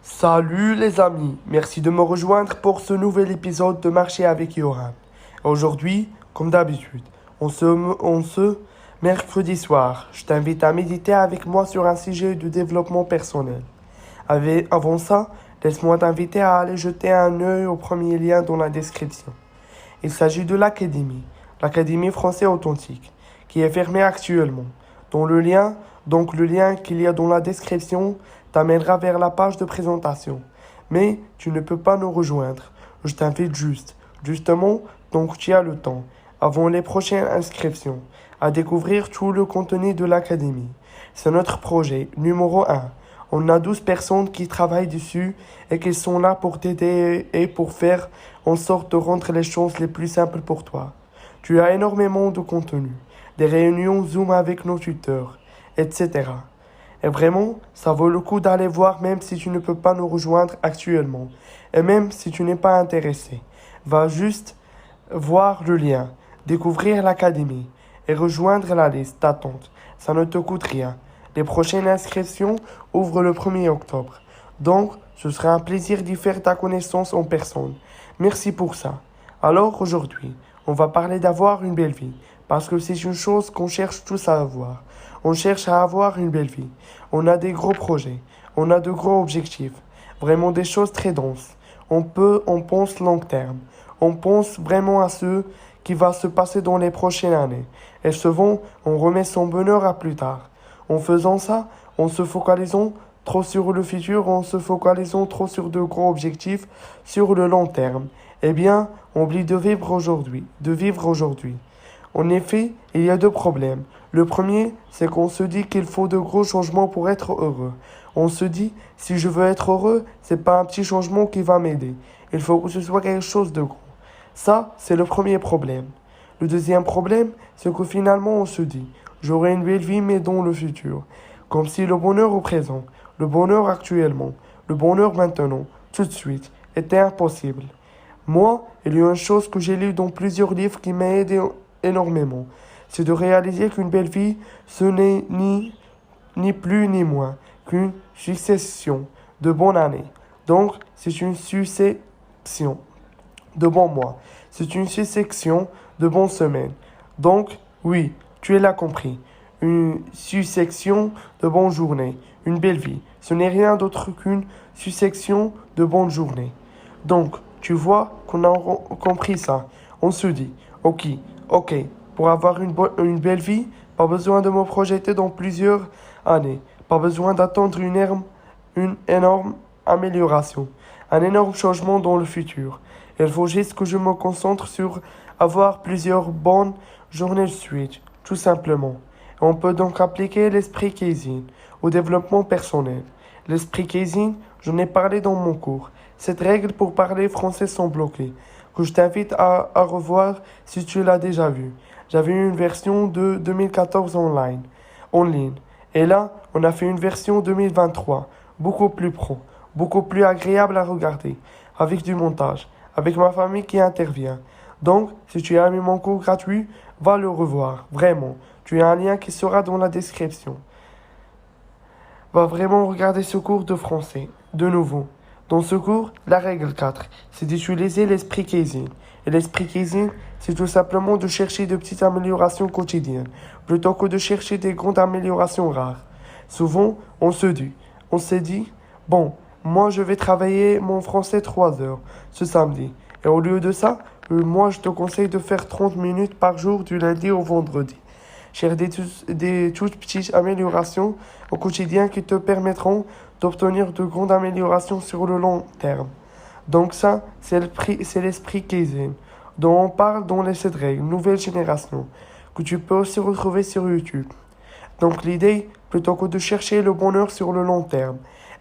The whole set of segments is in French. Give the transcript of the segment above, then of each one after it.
Salut les amis, merci de me rejoindre pour ce nouvel épisode de Marcher avec Johan. Aujourd'hui, comme d'habitude, on se mercredi soir, je t'invite à méditer avec moi sur un sujet de développement personnel. Avant ça, laisse-moi t'inviter à aller jeter un œil au premier lien dans la description. Il s'agit de l'Académie français authentique, qui est fermée actuellement. Le lien qu'il y a dans la description t'amènera vers la page de présentation. Mais tu ne peux pas nous rejoindre. Je t'invite justement, donc tu as le temps, avant les prochaines inscriptions, à découvrir tout le contenu de l'Académie. C'est notre projet numéro 1. On a 12 personnes qui travaillent dessus et qui sont là pour t'aider et pour faire en sorte de rendre les choses les plus simples pour toi. Tu as énormément de contenu, des réunions Zoom avec nos tuteurs, etc. Et vraiment, ça vaut le coup d'aller voir même si tu ne peux pas nous rejoindre actuellement. Et même si tu n'es pas intéressé. Va juste voir le lien, découvrir l'académie et rejoindre la liste d'attente. Ça ne te coûte rien. Les prochaines inscriptions ouvrent le 1er octobre. Donc, ce sera un plaisir d'y faire ta connaissance en personne. Merci pour ça. Alors aujourd'hui, on va parler d'avoir une belle vie. Parce que c'est une chose qu'on cherche tous à avoir. On cherche à avoir une belle vie. On a des gros projets. On a de gros objectifs. Vraiment des choses très denses. On pense long terme. On pense vraiment à ce qui va se passer dans les prochaines années. Et souvent, on remet son bonheur à plus tard. En faisant ça, en se focalisant trop sur le futur, en se focalisant trop sur de gros objectifs sur le long terme, eh bien, on oublie de vivre aujourd'hui. En effet, il y a deux problèmes. Le premier, c'est qu'on se dit qu'il faut de gros changements pour être heureux. On se dit, si je veux être heureux, c'est pas un petit changement qui va m'aider. Il faut que ce soit quelque chose de gros. Ça, c'est le premier problème. Le deuxième problème, c'est que finalement on se dit, j'aurai une belle vie mais dans le futur. Comme si le bonheur au présent, le bonheur actuellement, le bonheur maintenant, tout de suite, était impossible. Moi, il y a une chose que j'ai lue dans plusieurs livres qui m'a aidé énormément. C'est de réaliser qu'une belle vie, ce n'est ni plus ni moins qu'une succession de bonnes années. Donc, c'est une succession de bons mois. C'est une succession de bonnes semaines. Donc, oui, tu l'as compris. Une succession de bonnes journées. Une belle vie. Ce n'est rien d'autre qu'une succession de bonnes journées. Donc, tu vois qu'on a compris ça. On se dit, ok, pour avoir une belle vie, pas besoin de me projeter dans plusieurs années. Pas besoin d'attendre une énorme amélioration. Un énorme changement dans le futur. Il faut juste que je me concentre sur avoir plusieurs bonnes journées de suite, tout simplement. On peut donc appliquer l'esprit Kaizen au développement personnel. L'esprit Kaizen, j'en ai parlé dans mon cours. Cette règle pour parler français sans bloquer, que je t'invite à revoir si tu l'as déjà vu. J'avais une version de 2014 en ligne. Et là, on a fait une version 2023, beaucoup plus pro, beaucoup plus agréable à regarder, avec du montage, avec ma famille qui intervient. Donc, si tu as aimé mon cours gratuit, va le revoir, vraiment. Tu as un lien qui sera dans la description. Va vraiment regarder ce cours de français, de nouveau. Dans ce cours, la règle 4, c'est d'utiliser l'esprit Kaizen. Et l'esprit Kaizen, c'est tout simplement de chercher de petites améliorations quotidiennes, plutôt que de chercher des grandes améliorations rares. Souvent, on s'est dit, bon, moi je vais travailler mon français 3 heures ce samedi. Et au lieu de ça, moi je te conseille de faire 30 minutes par jour du lundi au vendredi. Chercher des toutes petites améliorations au quotidien qui te permettront d'obtenir de grandes améliorations sur le long terme. Donc ça, c'est l'esprit Kaizen, dont on parle dans les 7 règles, nouvelle génération, que tu peux aussi retrouver sur YouTube. Donc l'idée, plutôt que de chercher le bonheur sur le long terme,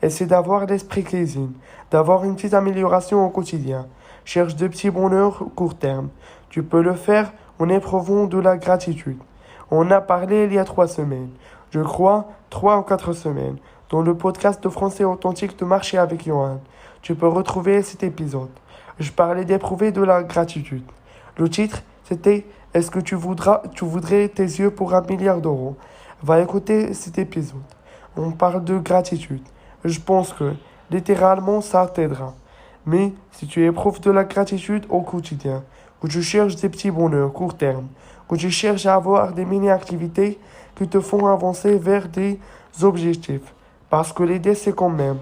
c'est d'avoir l'esprit Kaizen, d'avoir une petite amélioration au quotidien. Cherche de petits bonheurs court terme. Tu peux le faire en éprouvant de la gratitude. On a parlé il y a 3 semaines, je crois 3 ou 4 semaines, dans le podcast de français authentique de Marcher avec Johan. Tu peux retrouver cet épisode. Je parlais d'éprouver de la gratitude. Le titre, c'était « Est-ce que tu voudrais tes yeux pour 1 milliard d'euros ?» Va écouter cet épisode. On parle de gratitude. Je pense que littéralement, ça t'aidera. Mais si tu éprouves de la gratitude au quotidien, que tu cherches des petits bonheurs court terme, que tu cherches à avoir des mini-activités qui te font avancer vers des objectifs. Parce que l'idée, c'est quand même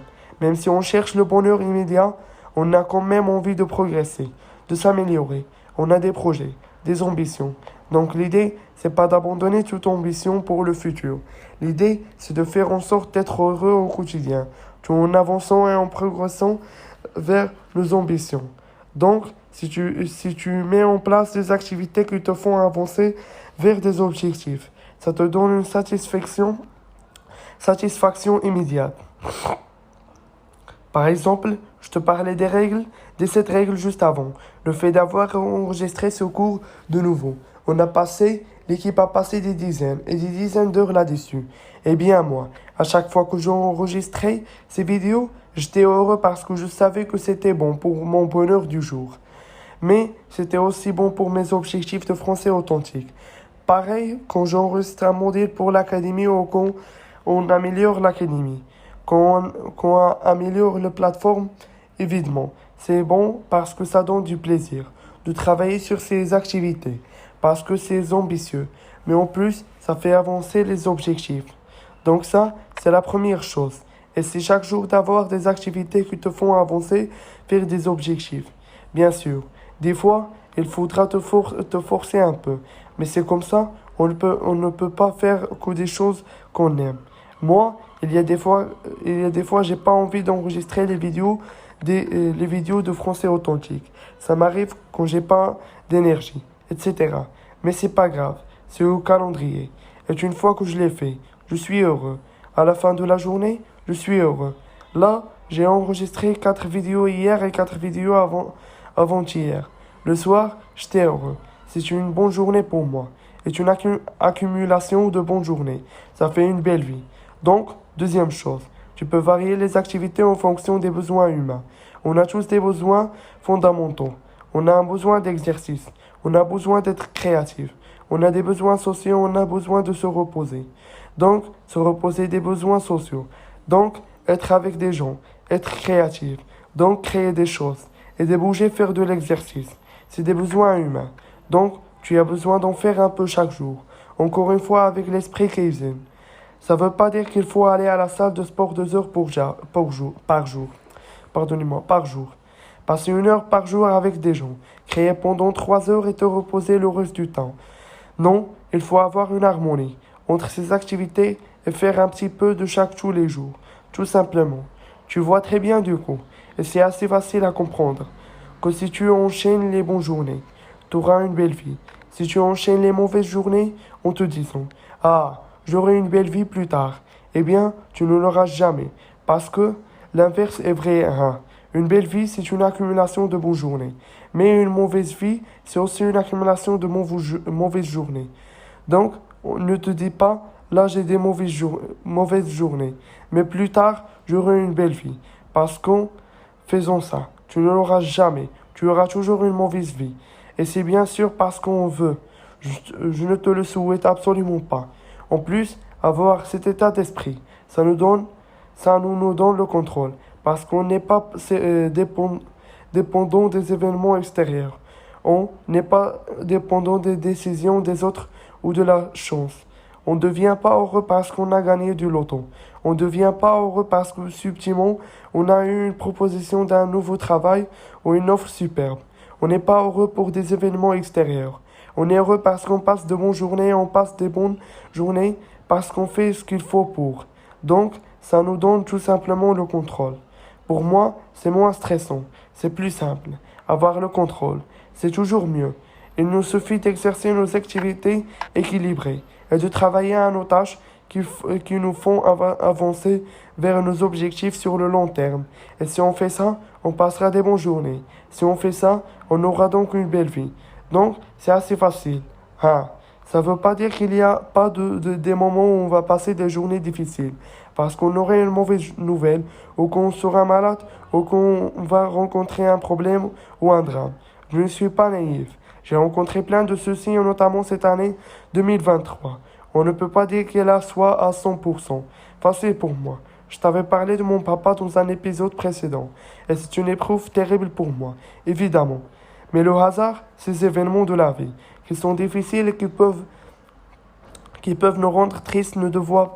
si on cherche le bonheur immédiat, on a quand même envie de progresser, de s'améliorer. On a des projets, des ambitions. Donc l'idée, c'est pas d'abandonner toute ambition pour le futur. L'idée, c'est de faire en sorte d'être heureux au quotidien, tout en avançant et en progressant vers nos ambitions. Donc, si tu mets en place des activités qui te font avancer vers des objectifs, ça te donne une satisfaction immédiate. Par exemple, je te parlais des 7 règles juste avant. Le fait d'avoir enregistré ce cours de nouveau. L'équipe a passé des dizaines et des dizaines d'heures là-dessus. Et bien moi, à chaque fois que j'enregistrais ces vidéos, j'étais heureux parce que je savais que c'était bon pour mon bonheur du jour. Mais c'était aussi bon pour mes objectifs de français authentique. Pareil quand j'enregistre un modèle pour l'académie ou quand on améliore l'académie. Quand on améliore la plateforme, évidemment, c'est bon parce que ça donne du plaisir de travailler sur ces activités, parce que c'est ambitieux, mais en plus, ça fait avancer les objectifs. Donc ça, c'est la première chose. Et c'est chaque jour d'avoir des activités qui te font avancer vers des objectifs. Bien sûr, des fois, il faudra te forcer un peu, mais c'est comme ça, on ne peut pas faire que des choses qu'on aime. Moi, il y a des fois, j'ai pas envie d'enregistrer les vidéos de français authentique. Ça m'arrive quand j'ai pas d'énergie, etc. Mais c'est pas grave, c'est au calendrier. Et une fois que je l'ai fait, je suis heureux. À la fin de la journée, je suis heureux. Là, j'ai enregistré 4 vidéos hier et 4 vidéos avant-hier. Le soir, j'étais heureux. C'est une bonne journée pour moi. C'est une accumulation de bonnes journées. Ça fait une belle vie. Donc, deuxième chose, tu peux varier les activités en fonction des besoins humains. On a tous des besoins fondamentaux. On a un besoin d'exercice. On a besoin d'être créatif. On a des besoins sociaux. On a besoin de se reposer. Donc, se reposer des besoins sociaux. Donc, être avec des gens. Être créatif. Donc, créer des choses. Et de bouger, faire de l'exercice. C'est des besoins humains. Donc, tu as besoin d'en faire un peu chaque jour. Encore une fois, avec l'esprit Kaizen. Ça ne veut pas dire qu'il faut aller à la salle de sport 2 heures par jour. Pardonnez-moi, par jour. Passer 1 heure par jour avec des gens. Créer pendant 3 heures et te reposer le reste du temps. Non, il faut avoir une harmonie entre ces activités et faire un petit peu de chaque tous les jours. Tout simplement. Tu vois très bien du coup. Et c'est assez facile à comprendre. Que si tu enchaînes les bonnes journées, tu auras une belle vie. Si tu enchaînes les mauvaises journées en te disant « Ah, j'aurai une belle vie plus tard », eh bien, tu ne l'auras jamais. Parce que l'inverse est vrai. Hein. Une belle vie, c'est une accumulation de bonnes journées. Mais une mauvaise vie, c'est aussi une accumulation de mauvaises journées. Donc, ne te dis pas « Là, j'ai des mauvaises journées. Mais plus tard, j'aurai une belle vie. » Parce qu'en faisant ça, tu ne l'auras jamais. Tu auras toujours une mauvaise vie. Et c'est bien sûr parce qu'on veut. Je ne te le souhaite absolument pas. En plus, avoir cet état d'esprit, ça nous donne le contrôle. Parce qu'on n'est pas dépendant des événements extérieurs. On n'est pas dépendant des décisions des autres ou de la chance. On ne devient pas heureux parce qu'on a gagné du loto. On ne devient pas heureux parce que subtilement, on a eu une proposition d'un nouveau travail ou une offre superbe. On n'est pas heureux pour des événements extérieurs. On est heureux parce qu'on passe de bonnes journées, on passe des bonnes journées parce qu'on fait ce qu'il faut pour. Donc, ça nous donne tout simplement le contrôle. Pour moi, c'est moins stressant. C'est plus simple. Avoir le contrôle, c'est toujours mieux. Il nous suffit d'exercer nos activités équilibrées et de travailler à nos tâches qui nous font avancer vers nos objectifs sur le long terme. Et si on fait ça, on passera des bonnes journées. Si on fait ça, on aura donc une belle vie. Donc, c'est assez facile. Hein. Ça ne veut pas dire qu'il n'y a pas des moments où on va passer des journées difficiles. Parce qu'on aurait une mauvaise nouvelle, ou qu'on sera malade, ou qu'on va rencontrer un problème ou un drame. Je ne suis pas naïf. J'ai rencontré plein de ceux-ci, notamment cette année 2023. On ne peut pas dire qu'elle soit à 100% facile pour moi. Je t'avais parlé de mon papa dans un épisode précédent, et c'est une épreuve terrible pour moi, évidemment. Mais le hasard, ces événements de la vie, qui sont difficiles et qui peuvent nous rendre tristes, ne doivent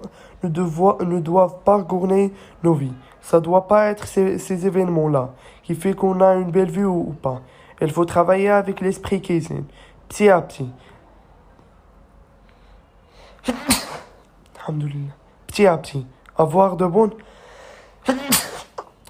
pas gouverner nos vies. Ça doit pas être ces événements-là qui fait qu'on a une belle vie ou pas. Il faut travailler avec l'esprit cuisine, petit à petit. Alhamdoulilah. Petit à petit. Avoir de bonnes...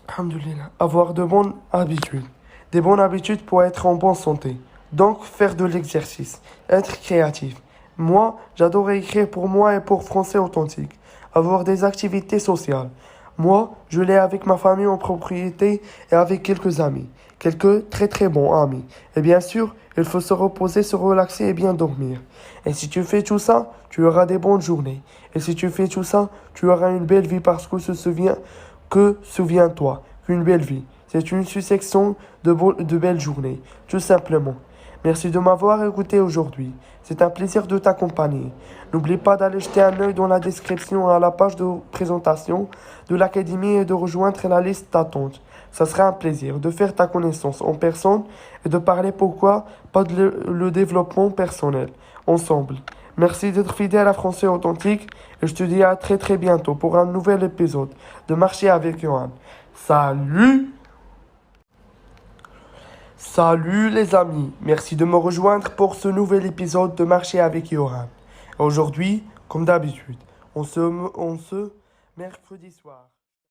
Alhamdoulilah. Avoir de bonnes habitudes. Des bonnes habitudes pour être en bonne santé. Donc, faire de l'exercice. Être créatif. Moi, j'adore écrire pour moi et pour Français Authentique. Avoir des activités sociales. Moi, je l'ai avec ma famille en propriété et avec quelques amis. Quelques très très bons amis. Et bien sûr, il faut se reposer, se relaxer et bien dormir. Et si tu fais tout ça, tu auras des bonnes journées. Et si tu fais tout ça, tu auras une belle vie parce que souviens-toi, qu'une belle vie, c'est une succession de belles journées. Tout simplement. Merci de m'avoir écouté aujourd'hui. C'est un plaisir de t'accompagner. N'oublie pas d'aller jeter un œil dans la description à la page de présentation de l'académie et de rejoindre la liste d'attente. Ça sera un plaisir de faire ta connaissance en personne et de parler pourquoi pas le développement personnel ensemble. Merci d'être fidèle à Français Authentique et je te dis à très très bientôt pour un nouvel épisode de Marcher avec Johan. Salut! Salut les amis, merci de me rejoindre pour ce nouvel épisode de Marcher avec Johan. Aujourd'hui, comme d'habitude, on se mercredi soir.